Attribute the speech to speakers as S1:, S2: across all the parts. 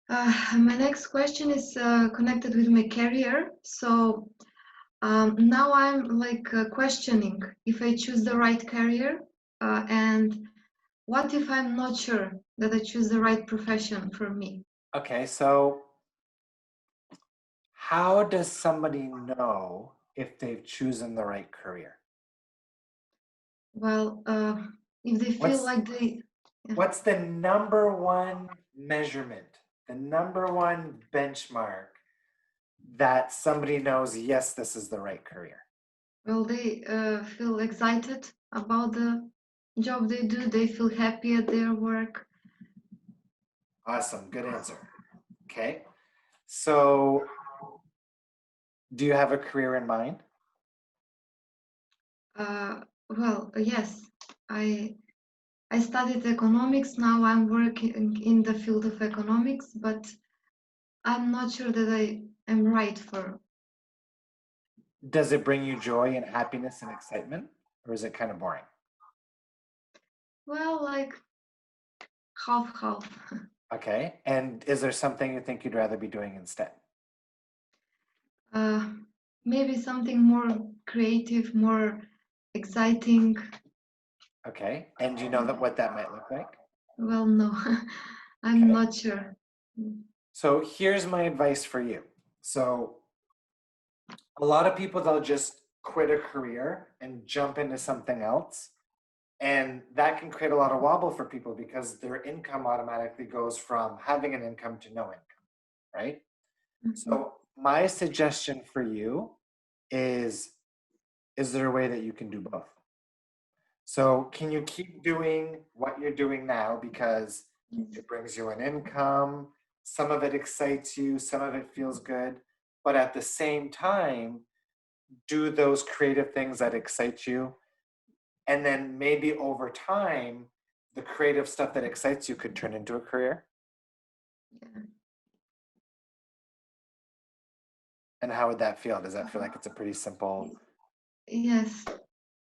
S1: My next question is connected with my career. So now I'm like questioning if I choose the right career, and what if I'm not sure that I choose the right profession for me?
S2: Okay, so how does somebody know if they've chosen the right career?
S1: Well, if they feel
S2: What's
S1: like they, yeah.
S2: what's the number one measurement, the number one benchmark that somebody knows, yes, this is the right career?
S1: Well, they feel excited about the job they do. They feel happy at their work.
S2: Awesome, good answer. Okay, so do you have a career in mind?
S1: Yes, I I studied economics. Now I'm working in the field of economics, but I'm not sure that I am right for.
S2: Does it bring you joy and happiness and excitement, or is it kind of boring?
S1: Well, like half half.
S2: Okay, and is there something you think you'd rather be doing instead?
S1: Uh, Maybe something more creative, more exciting.
S2: Okay, and do you know that what that might look like?
S1: Well, no, I'm
S2: Okay,
S1: not sure.
S2: so here's my advice for you. So a lot of people, they'll just quit a career and jump into something else. And that can create a lot of wobble for people because their income automatically goes from having an income to no income, right?
S1: Mhm.
S2: So my suggestion for you is there a way that you can do both? So can you keep doing what you're doing now because
S1: Yes.
S2: it brings you an income, some of it excites you, some of it feels good, but at the same time, do those creative things that excite you. And then maybe over time, the creative stuff that excites you could turn into a career.
S1: Yeah.
S2: And how would that feel? Does that feel like it's a pretty simple?
S1: Yes.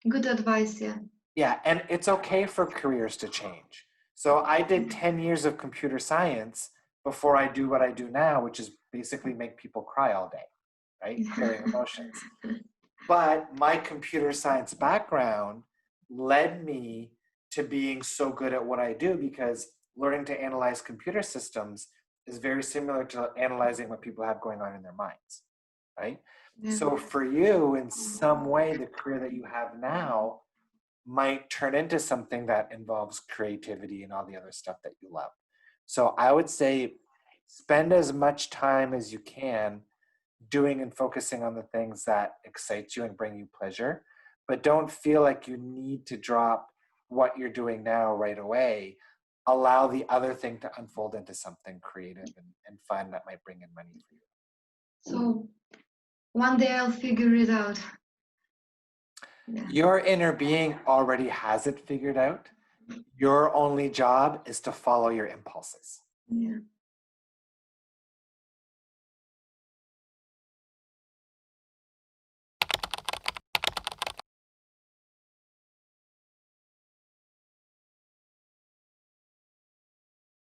S1: Good advice. Yeah.
S2: Yeah, and it's okay for careers to change. So I did 10 years of computer science before I do what I do now, which is basically make people cry all day, right? Carrying emotions. But my computer science background led me to being so good at what I do because learning to analyze computer systems is very similar to analyzing what people have going on in their minds, right?
S1: Yeah.
S2: So for you, in some way, the career that you have now might turn into something that involves creativity and all the other stuff that you love. So I would say spend as much time as you can doing and focusing on the things that excite you and bring you pleasure, but don't feel like you need to drop what you're doing now right away. Allow the other thing to unfold into something creative and fun that might bring in money for you.
S1: So one day I'll figure it out. Yeah.
S2: Your inner being already has it figured out. Your only job is to follow your impulses.
S1: Yeah.